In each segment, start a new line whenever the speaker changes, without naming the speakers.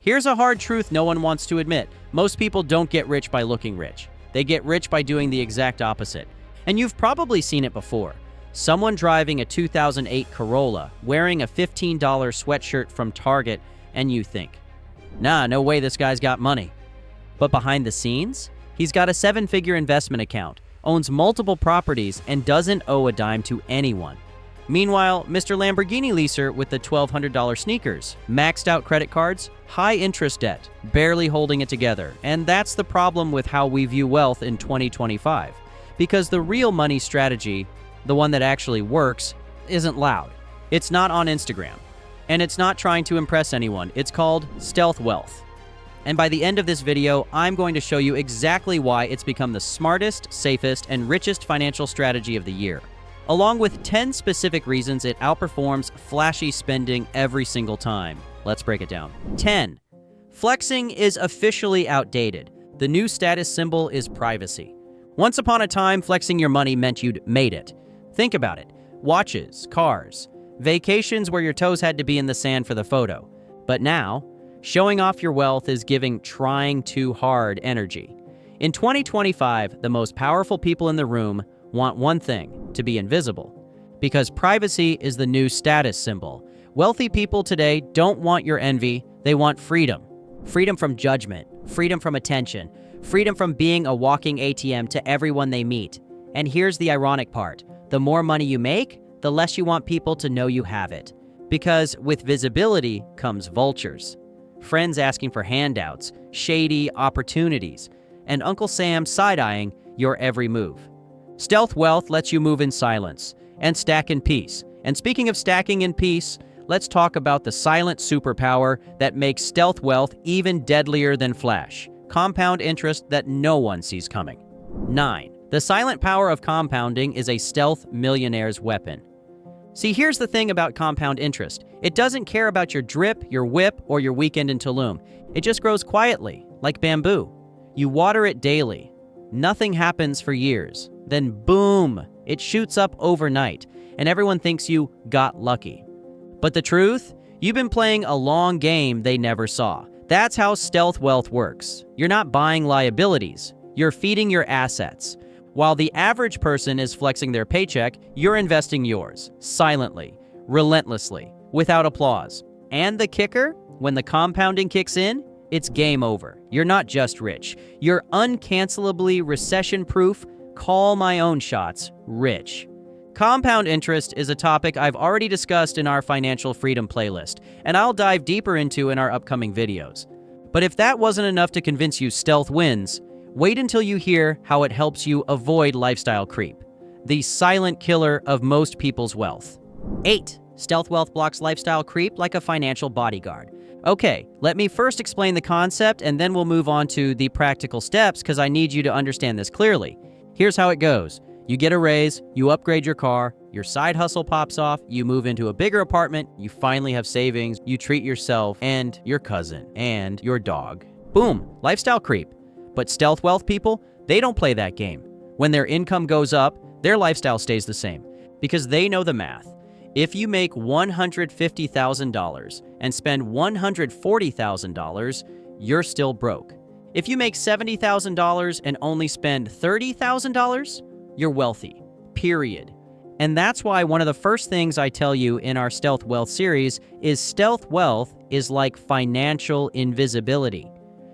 Here's a hard truth no one wants to admit. Most people don't get rich by looking rich. They get rich by doing the exact opposite. And you've probably seen it before. Someone driving a 2008 Corolla, wearing a $15 sweatshirt from Target, and you think, nah, no way this guy's got money. But behind the scenes, he's got a 7-figure investment account, owns multiple properties, and doesn't owe a dime to anyone. Meanwhile, Mr. Lamborghini leaser with the $1,200 sneakers, maxed out credit cards, high interest debt, barely holding it together. And that's the problem with how we view wealth in 2025. Because the real money strategy, the one that actually works, isn't loud. It's not on Instagram. And it's not trying to impress anyone. It's called stealth wealth. And by the end of this video, I'm going to show you exactly why it's become the smartest, safest, and richest financial strategy of the year, along with 10 specific reasons it outperforms flashy spending every single time. Let's break it down. 10. Flexing is officially outdated. The new status symbol is privacy. Once upon a time, flexing your money meant you'd made it. Think about it. Watches, cars, vacations where your toes had to be in the sand for the photo. But now, showing off your wealth is giving trying too hard energy. In 2025, the most powerful people in the room want one thing: to be invisible. Because privacy is the new status symbol. Wealthy people today don't want your envy, they want freedom. Freedom from judgment, freedom from attention, freedom from being a walking ATM to everyone they meet. And here's the ironic part: the more money you make, the less you want people to know you have it. Because with visibility comes vultures. Friends asking for handouts, shady opportunities, and Uncle Sam side-eyeing your every move. Stealth wealth lets you move in silence and stack in peace. And speaking of stacking in peace, let's talk about the silent superpower that makes stealth wealth even deadlier than flash: compound interest that no one sees coming. 9. The silent power of compounding is a stealth millionaire's weapon. See, here's the thing about compound interest. It doesn't care about your drip, your whip, or your weekend in Tulum. It just grows quietly, like bamboo. You water it daily. Nothing happens for years. Then boom, it shoots up overnight, and everyone thinks you got lucky. But the truth? You've been playing a long game they never saw. That's how stealth wealth works. You're not buying liabilities. You're feeding your assets. While the average person is flexing their paycheck, you're investing yours, silently, relentlessly, without applause. And the kicker? When the compounding kicks in, it's game over. You're not just rich. You're uncancelably recession-proof, call my own shots, rich. Compound interest is a topic I've already discussed in our financial freedom playlist, and I'll dive deeper into in our upcoming videos. But if that wasn't enough to convince you stealth wins, wait until you hear how it helps you avoid lifestyle creep, the silent killer of most people's wealth. 8. Stealth wealth blocks lifestyle creep like a financial bodyguard. Okay, let me first explain the concept, and then we'll move on to the practical steps because I need you to understand this clearly. Here's how it goes. You get a raise, you upgrade your car, your side hustle pops off, you move into a bigger apartment, you finally have savings, you treat yourself and your cousin and your dog. Boom, lifestyle creep. But stealth wealth people, they don't play that game. When their income goes up, their lifestyle stays the same because they know the math. If you make $150,000 and spend $140,000, you're still broke. If you make $70,000 and only spend $30,000, you're wealthy, period. And that's why one of the first things I tell you in our Stealth Wealth series is stealth wealth is like financial invisibility.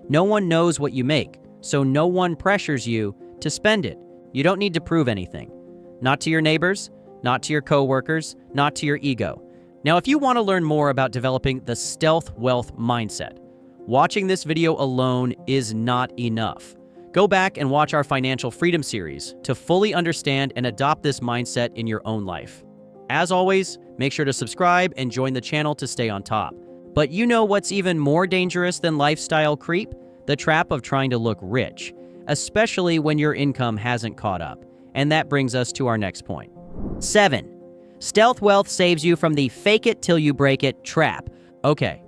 No one knows what you make, so no one pressures you to spend it. You don't need to prove anything. Not to your neighbors, not to your coworkers, not to your ego. Now, if you want to learn more about developing the stealth wealth mindset, watching this video alone is not enough. Go back and watch our Financial Freedom series to fully understand and adopt this mindset in your own life. As always, make sure to subscribe and join the channel to stay on top. But you know what's even more dangerous than lifestyle creep? The trap of trying to look rich, especially when your income hasn't caught up. And that brings us to our next point. 7. Stealth wealth saves you from the fake it till you break it trap. Okay.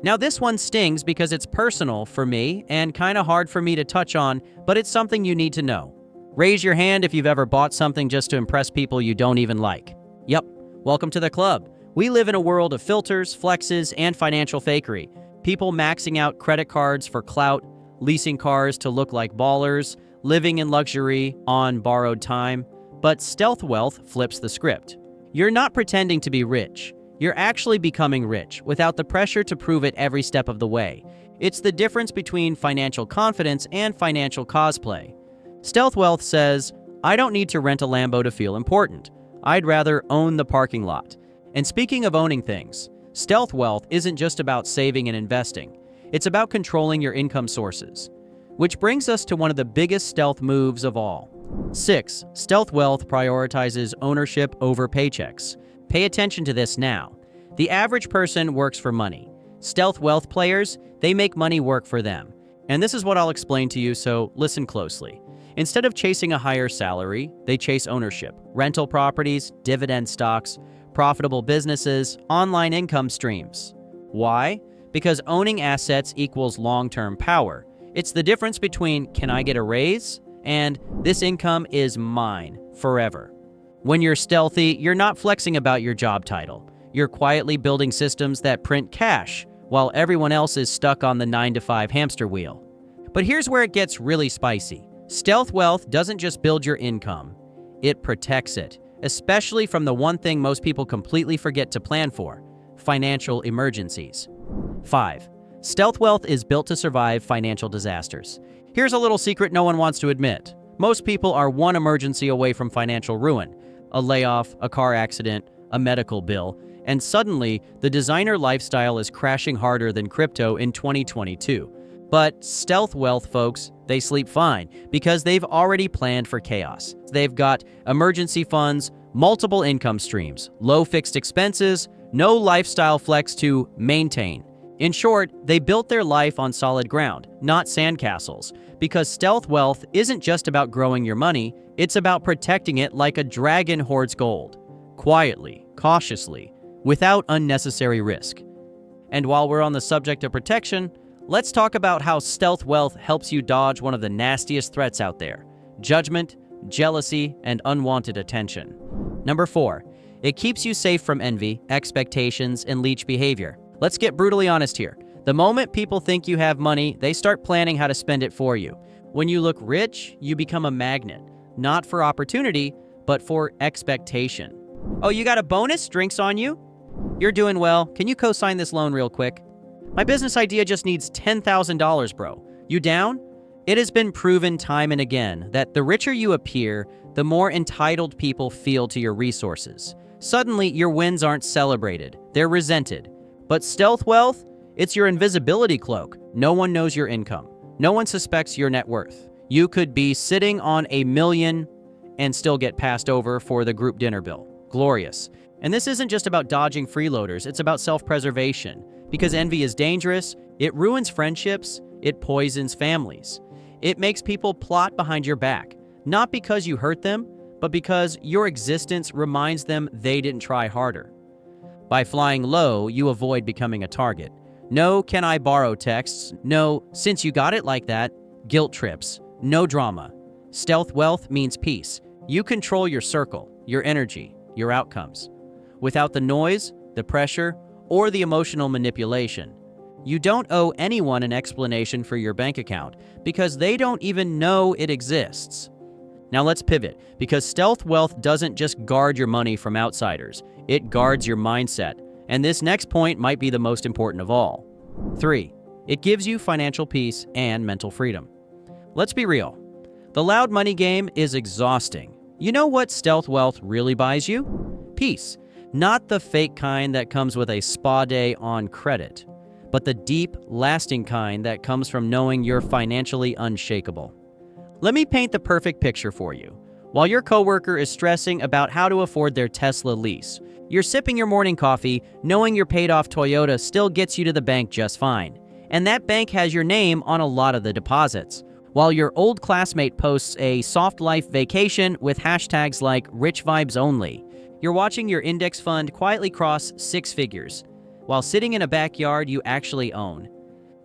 Now this one stings because it's personal for me and kind of hard for me to touch on, but it's something you need to know. Raise your hand if you've ever bought something just to impress people you don't even like. Yep, welcome to the club. We live in a world of filters, flexes, and financial fakery. People maxing out credit cards for clout, leasing cars to look like ballers, living in luxury on borrowed time. But stealth wealth flips the script. You're not pretending to be rich. You're actually becoming rich without the pressure to prove it every step of the way. It's the difference between financial confidence and financial cosplay. Stealth wealth says, I don't need to rent a Lambo to feel important. I'd rather own the parking lot. And speaking of owning things, stealth wealth isn't just about saving and investing. It's about controlling your income sources. Which brings us to one of the biggest stealth moves of all. 6. Stealth wealth prioritizes ownership over paychecks. Pay attention to this now. The average person works for money. Stealth wealth players, they make money work for them. And this is what I'll explain to you, so listen closely. Instead of chasing a higher salary, they chase ownership, rental properties, dividend stocks, profitable businesses, online income streams. Why? Because owning assets equals long-term power. It's the difference between, can I get a raise? And this income is mine forever. When you're stealthy, you're not flexing about your job title. You're quietly building systems that print cash, while everyone else is stuck on the 9-to-5 hamster wheel. But here's where it gets really spicy. Stealth wealth doesn't just build your income, it protects it, especially from the one thing most people completely forget to plan for: financial emergencies. 5. Stealth wealth is built to survive financial disasters. Here's a little secret no one wants to admit. Most people are one emergency away from financial ruin: a layoff, a car accident, a medical bill, and suddenly the designer lifestyle is crashing harder than crypto in 2022. But stealth wealth folks, they sleep fine because they've already planned for chaos. They've got emergency funds, multiple income streams, low fixed expenses, no lifestyle flex to maintain. In short, they built their life on solid ground, not sandcastles, because stealth wealth isn't just about growing your money, it's about protecting it like a dragon hoards gold, quietly, cautiously, without unnecessary risk. And while we're on the subject of protection, let's talk about how stealth wealth helps you dodge one of the nastiest threats out there: judgment, jealousy, and unwanted attention. Number 4, it keeps you safe from envy, expectations, and leech behavior. Let's get brutally honest here. The moment people think you have money, they start planning how to spend it for you. When you look rich, you become a magnet, not for opportunity, but for expectation. Oh, you got a bonus? Drinks on you? You're doing well. Can you co-sign this loan real quick? My business idea just needs $10,000, bro. You down? It has been proven time and again that the richer you appear, the more entitled people feel to your resources. Suddenly, your wins aren't celebrated. They're resented. But stealth wealth, it's your invisibility cloak. No one knows your income. No one suspects your net worth. You could be sitting on $1 million and still get passed over for the group dinner bill. Glorious. And this isn't just about dodging freeloaders, it's about self-preservation. Because envy is dangerous, it ruins friendships, it poisons families. It makes people plot behind your back, not because you hurt them, but because your existence reminds them they didn't try harder. By flying low, you avoid becoming a target. No "can I borrow" texts, no "since you got it like that" guilt trips, no drama. Stealth wealth means peace. You control your circle, your energy, your outcomes. Without the noise, the pressure, or the emotional manipulation. You don't owe anyone an explanation for your bank account because they don't even know it exists. Now let's pivot, because stealth wealth doesn't just guard your money from outsiders, it guards your mindset. And this next point might be the most important of all. 3. It gives you financial peace and mental freedom. Let's be real. The loud money game is exhausting. You know what stealth wealth really buys you? Peace. Not the fake kind that comes with a spa day on credit, but the deep, lasting kind that comes from knowing you're financially unshakable. Let me paint the perfect picture for you. While your coworker is stressing about how to afford their Tesla lease, you're sipping your morning coffee, knowing your paid-off Toyota still gets you to the bank just fine. And that bank has your name on a lot of the deposits. While your old classmate posts a soft life vacation with hashtags like "rich vibes only," you're watching your index fund quietly cross 6 figures, while sitting in a backyard you actually own.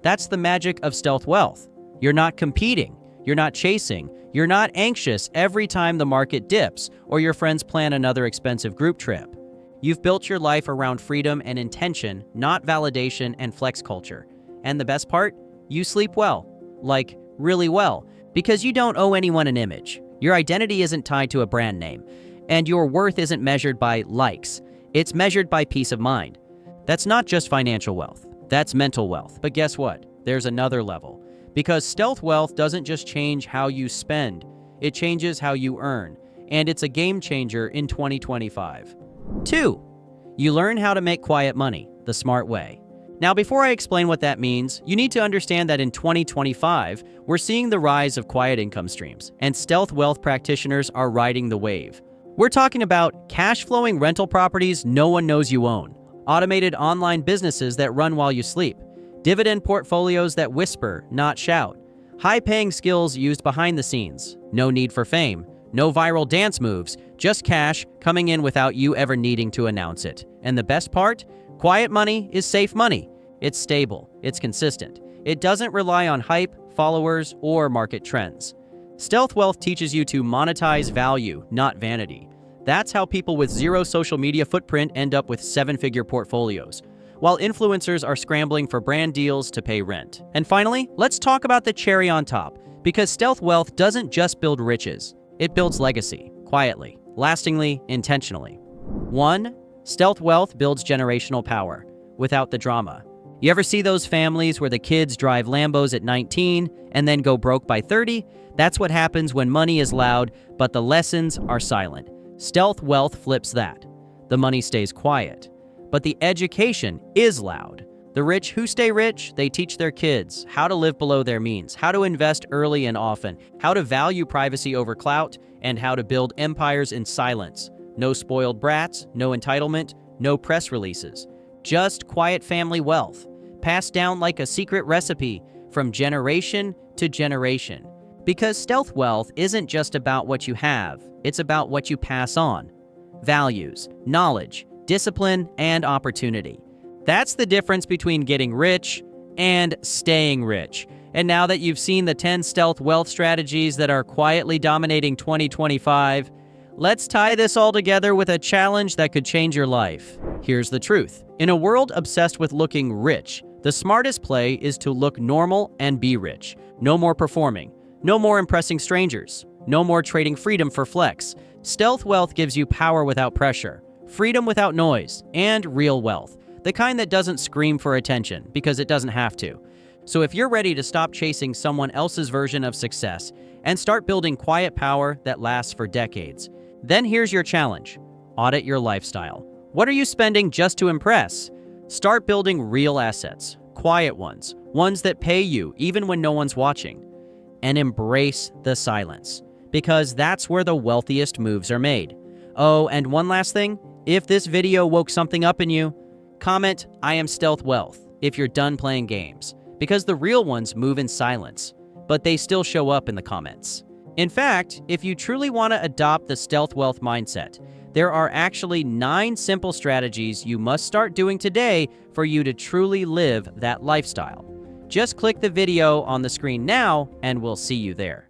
That's the magic of stealth wealth. You're not competing, you're not chasing, you're not anxious every time the market dips or your friends plan another expensive group trip. You've built your life around freedom and intention, not validation and flex culture. And the best part? You sleep well. Like, really well. Because you don't owe anyone an image. Your identity isn't tied to a brand name. And your worth isn't measured by likes. It's measured by peace of mind. That's not just financial wealth. That's mental wealth. But guess what? There's another level. Because stealth wealth doesn't just change how you spend. It changes how you earn. And it's a game changer in 2025. 2. You learn how to make quiet money the smart way. Now, before I explain what that means, you need to understand that in 2025, we're seeing the rise of quiet income streams, and stealth wealth practitioners are riding the wave. We're talking about cash-flowing rental properties no one knows you own, automated online businesses that run while you sleep, dividend portfolios that whisper, not shout, high-paying skills used behind the scenes, no need for fame, no viral dance moves, just cash coming in without you ever needing to announce it. And the best part? Quiet money is safe money. It's stable. It's consistent. It doesn't rely on hype, followers, or market trends. Stealth wealth teaches you to monetize value, not vanity. That's how people with zero social media footprint end up with 7-figure portfolios, while influencers are scrambling for brand deals to pay rent. And finally, let's talk about the cherry on top, because stealth wealth doesn't just build riches. It builds legacy, quietly, lastingly, intentionally. 1. Stealth wealth builds generational power, without the drama. You ever see those families where the kids drive Lambos at 19 and then go broke by 30? That's what happens when money is loud, but the lessons are silent. Stealth wealth flips that. The money stays quiet, but the education is loud. The rich who stay rich, they teach their kids how to live below their means, how to invest early and often, how to value privacy over clout, and how to build empires in silence. No spoiled brats, no entitlement, no press releases. Just quiet family wealth, passed down like a secret recipe from generation to generation. Because stealth wealth isn't just about what you have, it's about what you pass on. Values, knowledge, discipline, and opportunity. That's the difference between getting rich and staying rich. And now that you've seen the 10 stealth wealth strategies that are quietly dominating 2025, let's tie this all together with a challenge that could change your life. Here's the truth. In a world obsessed with looking rich, the smartest play is to look normal and be rich. No more performing. No more impressing strangers. No more trading freedom for flex. Stealth wealth gives you power without pressure, freedom without noise, and real wealth. The kind that doesn't scream for attention because it doesn't have to. So if you're ready to stop chasing someone else's version of success and start building quiet power that lasts for decades, then here's your challenge. Audit your lifestyle. What are you spending just to impress? Start building real assets, quiet ones, ones that pay you even when no one's watching. And embrace the silence, because that's where the wealthiest moves are made. Oh, and one last thing, if this video woke something up in you, comment, "I am stealth wealth," if you're done playing games, because the real ones move in silence, but they still show up in the comments. In fact, if you truly want to adopt the stealth wealth mindset, there are actually 9 simple strategies you must start doing today for you to truly live that lifestyle. Just click the video on the screen now, and we'll see you there.